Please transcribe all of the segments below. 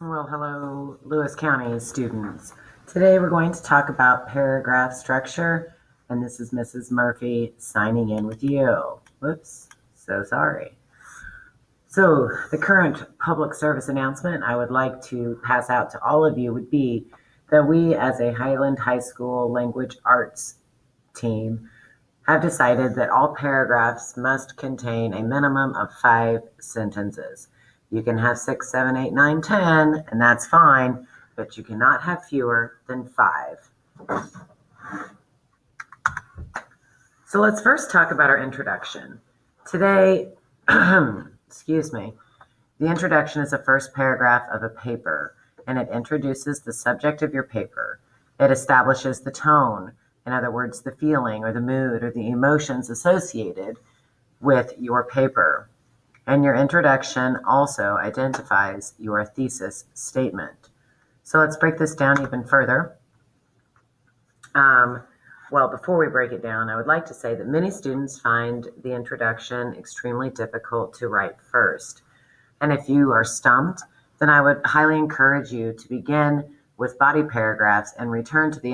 Well, hello, Lewis County students. Today we're going to talk about paragraph structure, and this is Mrs. Murphy signing in with you. Whoops, so sorry. So, the current public service announcement I would like to pass out to all of you would be that we, as a Highland High School language arts team, have decided that all paragraphs must contain a minimum of 5 sentences. You can have 6, 7, 8, 9, 10, and that's fine, but you cannot have fewer than 5. So let's first talk about our introduction. Today, excuse me, the introduction is the first paragraph of a paper, and it introduces the subject of your paper. It establishes the tone, in other words, the feeling or the mood or the emotions associated with your paper. And your introduction also identifies your thesis statement. So let's break this down even further. Well, before we break it down, I would like to say that many students find the introduction extremely difficult to write first. And if you are stumped, then I would highly encourage you to begin with body paragraphs and return to the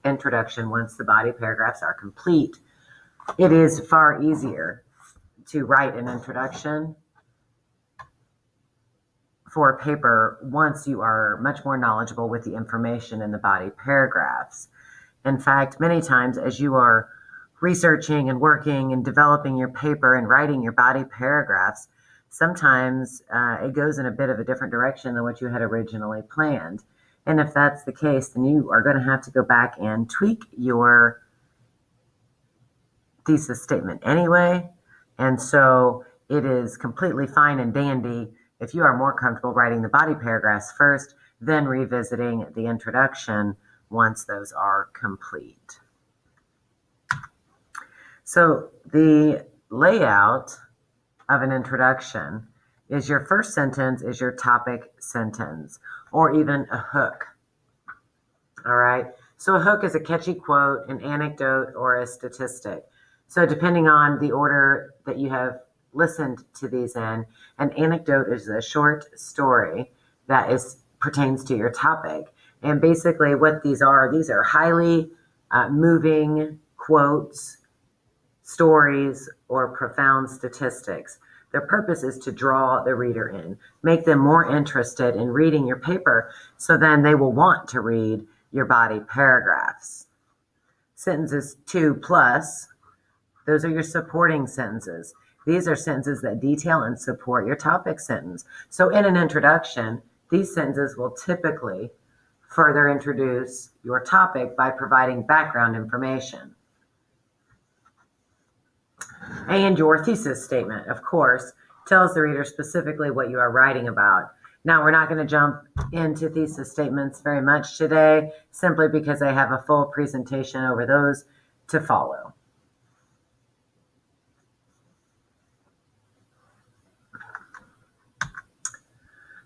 introduction once the body paragraphs are complete. It is far easier to write an introduction for a paper once you are much more knowledgeable with the information in the body paragraphs. In fact, many times as you are researching and working and developing your paper and writing your body paragraphs, sometimes it goes in a bit of a different direction than what you had originally planned. And if that's the case, then you are going to have to go back and tweak your thesis statement anyway. And so it is completely fine and dandy if you are more comfortable writing the body paragraphs first, then revisiting the introduction once those are complete. So the layout of an introduction is your first sentence is your topic sentence, or even a hook. All right. So a hook is a catchy quote, an anecdote, or a statistic. So depending on the order that you have listened to these in, an anecdote is a short story that pertains to your topic. And basically what these are highly moving quotes, stories, or profound statistics. Their purpose is to draw the reader in, make them more interested in reading your paper, so then they will want to read your body paragraphs. Sentences 2 plus, those are your supporting sentences. These are sentences that detail and support your topic sentence. So in an introduction, these sentences will typically further introduce your topic by providing background information. And your thesis statement, of course, tells the reader specifically what you are writing about. Now, we're not going to jump into thesis statements very much today, simply because I have a full presentation over those to follow.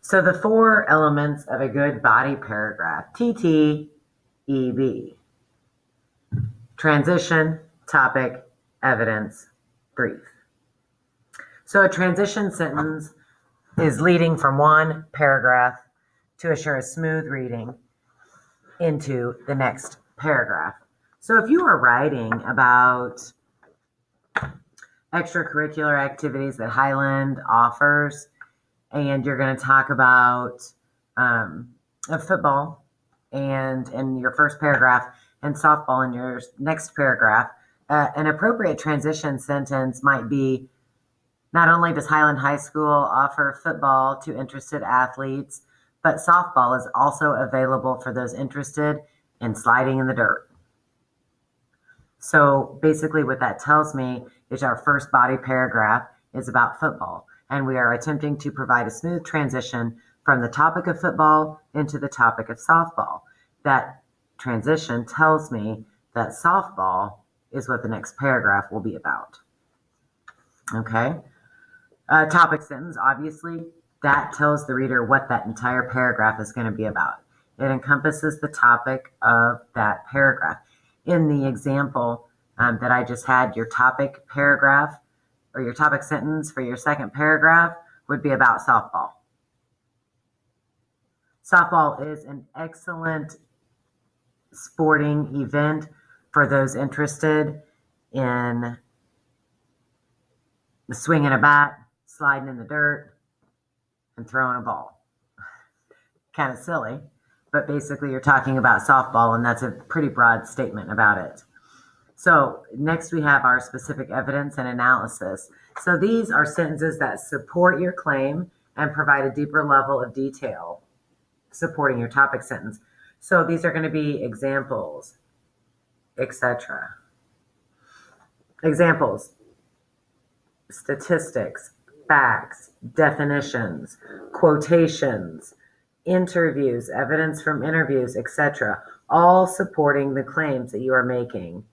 So the 4 elements of a good body paragraph, TTEB: transition, topic, evidence, brief. So a transition sentence is leading from one paragraph to assure a smooth reading into the next paragraph. So if you are writing about extracurricular activities that Highland offers, and you're going to talk about football and in your first paragraph and softball in your next paragraph, an appropriate transition sentence might be, not only does Highland High School offer football to interested athletes, but softball is also available for those interested in sliding in the dirt. So basically what that tells me is our first body paragraph is about football, and we are attempting to provide a smooth transition from the topic of football into the topic of softball. That transition tells me that softball is what the next paragraph will be about. Okay? Topic sentence, obviously, that tells the reader what that entire paragraph is going to be about. It encompasses the topic of that paragraph. In the example that I just had, your topic paragraph or your topic sentence for your second paragraph would be about softball. Softball is an excellent sporting event for those interested in swinging a bat, sliding in the dirt, and throwing a ball. Kind of silly, but basically you're talking about softball, and that's a pretty broad statement about it. So next we have our specific evidence and analysis. So these are sentences that support your claim and provide a deeper level of detail supporting your topic sentence. So these are going to be examples, etc. Examples: statistics, facts, definitions, quotations, interviews, evidence from interviews, etc., all supporting the claims that you are making.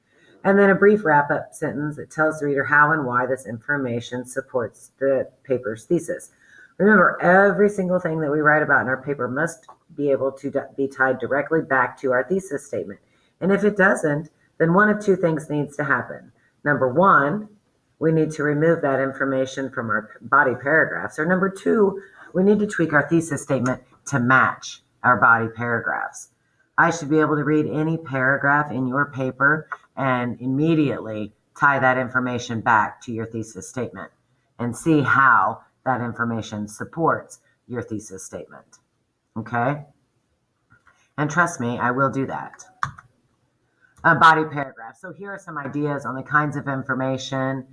And then a brief wrap-up sentence that tells the reader how and why this information supports the paper's thesis. Remember, every single thing that we write about in our paper must be able to be tied directly back to our thesis statement. And if it doesn't, then one of two things needs to happen. Number one, we need to remove that information from our body paragraphs. Or number two, we need to tweak our thesis statement to match our body paragraphs. I should be able to read any paragraph in your paper and immediately tie that information back to your thesis statement and see how that information supports your thesis statement. Okay? And trust me, I will do that. A body paragraph. So here are some ideas on the kinds of information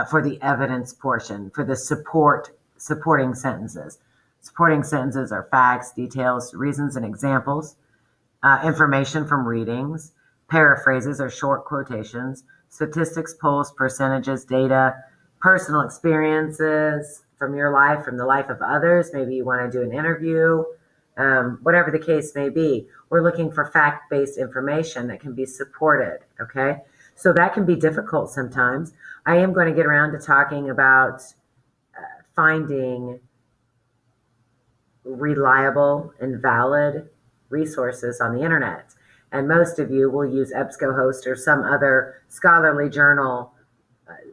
for the evidence portion, for the supporting sentences. Supporting sentences are facts, details, reasons, and examples. Information from readings. Paraphrases or short quotations. Statistics, polls, percentages, data. Personal experiences from your life, from the life of others. Maybe you want to do an interview. Whatever the case may be, we're looking for fact-based information that can be supported, okay? So that can be difficult sometimes. I am going to get around to talking about finding reliable and valid resources on the internet. And most of you will use EBSCOhost or some other scholarly journal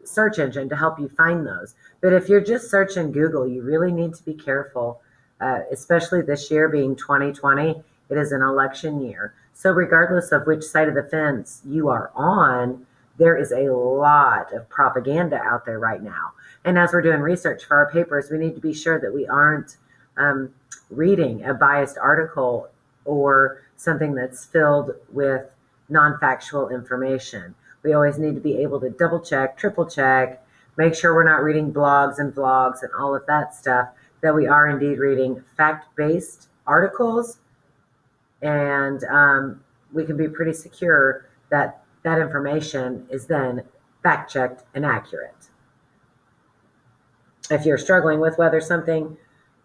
search engine to help you find those. But if you're just searching Google, you really need to be careful. Especially this year being 2020, it is an election year. So regardless of which side of the fence you are on, there is a lot of propaganda out there right now. And as we're doing research for our papers, we need to be sure that we aren't reading a biased article or something that's filled with non-factual information. We always need to be able to double check, triple check, make sure we're not reading blogs and vlogs and all of that stuff, that we are indeed reading fact-based articles, and we can be pretty secure that that information is then fact-checked and accurate. If you're struggling with whether something,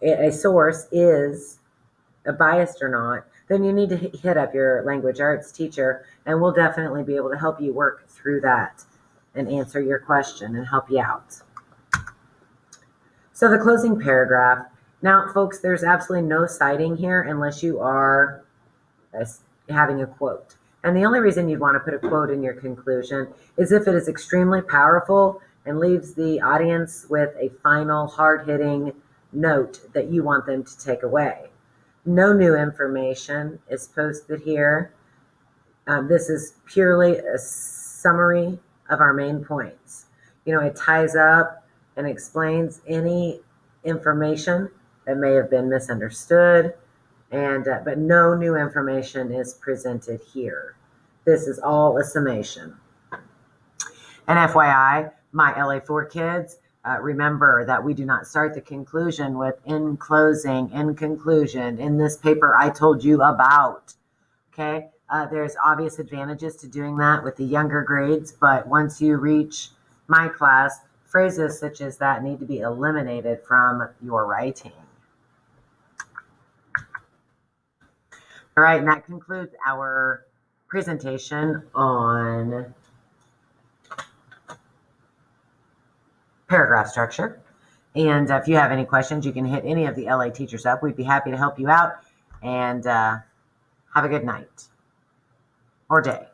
a source is biased or not, then you need to hit up your language arts teacher, and we'll definitely be able to help you work through that and answer your question and help you out. So the closing paragraph. Now, folks, there's absolutely no citing here unless you are having a quote. And the only reason you'd want to put a quote in your conclusion is if it is extremely powerful and leaves the audience with a final hard-hitting note that you want them to take away. No new information is posted here. This is purely a summary of our main points. You know, it ties up and explains any information that may have been misunderstood, and but no new information is presented here. This is all a summation. And FYI, my LA4 kids, remember that we do not start the conclusion with in closing, in conclusion, in this paper I told you about. Okay, there's obvious advantages to doing that with the younger grades, but once you reach my class, phrases such as that need to be eliminated from your writing. All right, and that concludes our presentation on paragraph structure. And if you have any questions, you can hit any of the LA teachers up. We'd be happy to help you out. And have a good night or day.